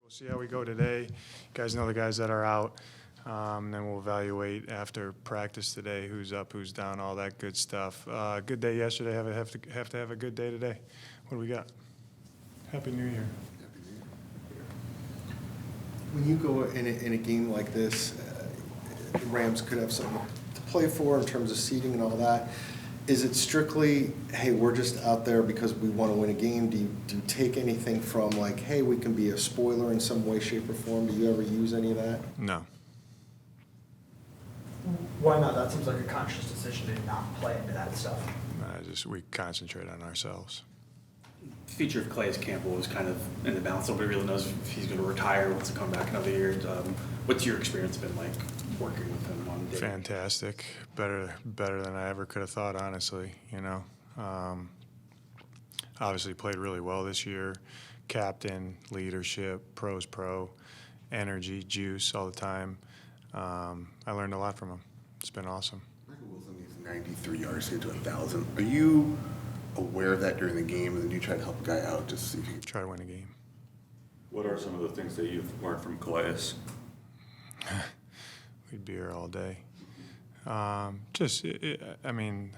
We'll see how we go today. You guys know the guys that are out. Then we'll evaluate after practice today who's up, who's down, all that good stuff. Good day yesterday. Have to have a good day today. What do we got? Happy New Year. Happy New Year. When you go in a game like this, the Rams could have something to play for in terms of seeding and all that. Is it strictly, hey, we're just out there because we want to win a game? Do you take anything from like, hey, we can be a spoiler in some way, shape, or form? Do you ever use any of that? No. Why not? That seems like a conscious decision to not play into that stuff. We concentrate on ourselves. The future of Calais Campbell is kind of in the balance. Nobody really knows if he's going to retire, wants to come back another year. What's your experience been like working with him on day? Fantastic. Better than I ever could have thought, honestly. You know, obviously played really well this year. Captain, leadership, pro, energy, juice all the time. I learned a lot from him. It's been awesome. Michael Wilson needs 93 yards to get to 1,000. Are you aware of that during the game, and then you try to help a guy out just to see if you can Try to win a game. What are some of the things that you've learned from Calais? We'd be here all day. I mean,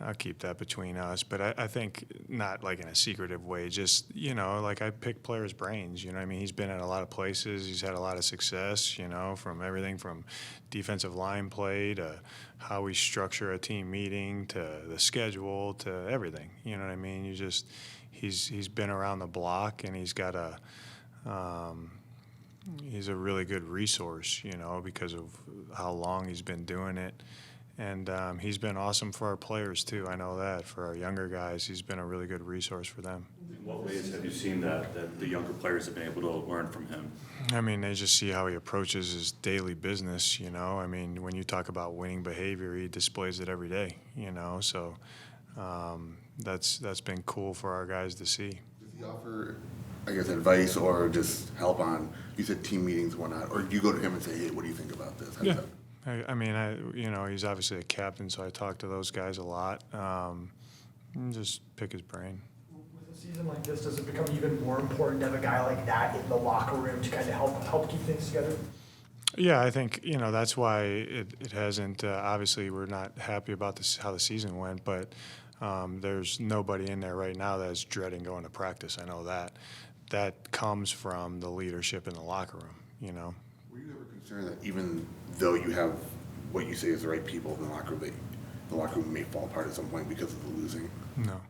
I'll keep that between us, but I think not like in a secretive way, just, you know, like I pick players' brains, you know what I mean? He's been at a lot of places. He's had a lot of success, you know, from everything from defensive line play to how we structure a team meeting to the schedule to everything, you know what I mean? He's been around the block, and he's got he's a really good resource, you know, because of how long he's been doing it. And he's been awesome for our players, too. I know that. For our younger guys, he's been a really good resource for them. In what ways have you seen that the younger players have been able to learn from him? I mean, they just see how he approaches his daily business, you know. I mean, when you talk about winning behavior, he displays it every day, you know. So that's been cool for our guys to see. Does he offer, I guess, advice or just help on, you said team meetings and whatnot, or do you go to him and say, hey, what do you think about this? Yeah. I mean, you know, he's obviously a captain, so I talk to those guys a lot. And just pick his brain. With a season like this, does it become even more important to have a guy like that in the locker room to kind of help keep things together? Yeah, I think, you know, that's why it hasn't. Obviously, we're not happy about how the season went, but there's nobody in there right now that's dreading going to practice. I know that. That comes from the leadership in the locker room, you know. Were you ever concerned that even though you have what you say is the right people in the locker room, the locker room may fall apart at some point because of the losing? No.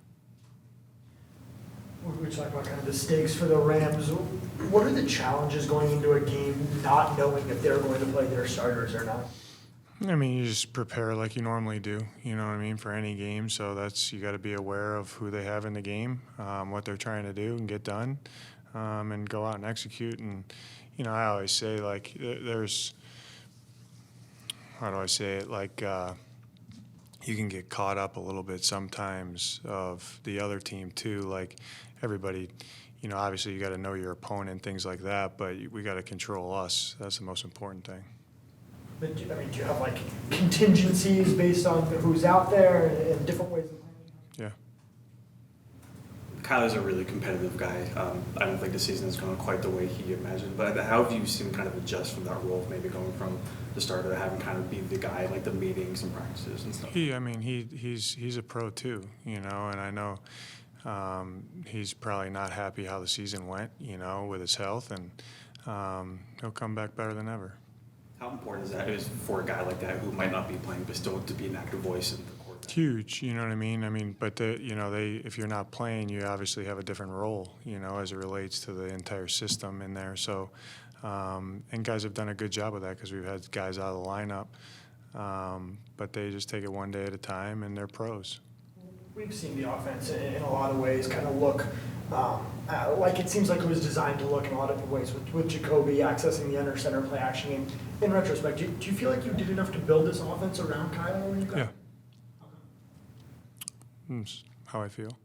We talk about kind of the stakes for the Rams. What are the challenges going into a game not knowing if they're going to play their starters or not? I mean, you just prepare like you normally do, you know what I mean, for any game. So you got to be aware of who they have in the game, what they're trying to do and get done, and go out and execute. And, you know, I always say, like, there's, how do I say it, like, you can get caught up a little bit sometimes of the other team too. Like, everybody, you know, obviously you got to know your opponent, things like that, but we got to control us. That's the most important thing. But do you have like contingencies based on who's out there and different ways of playing? Yeah. Kyler's a really competitive guy. I don't think the season has gone quite the way he imagined, but how have you seen him kind of adjust from that role of maybe going from the starter to having kind of be the guy in like the meetings and practices and stuff? He's a pro too, you know, and I know he's probably not happy how the season went, you know, with his health, and he'll come back better than ever. How important is for a guy like that who might not be playing but still to be an active voice in the court? Huge, you know what I mean? I mean, but if you're not playing, you obviously have a different role, you know, as it relates to the entire system in there. So, and guys have done a good job of that because we've had guys out of the lineup, but they just take it one day at a time, and they're pros. We've seen the offense in a lot of ways kind of look like it seems like it was designed to look in a lot of different ways with Jacoby accessing the under center play action game. In retrospect, do you feel like you did enough to build this offense around Kyler when you got Yeah. That's how I feel.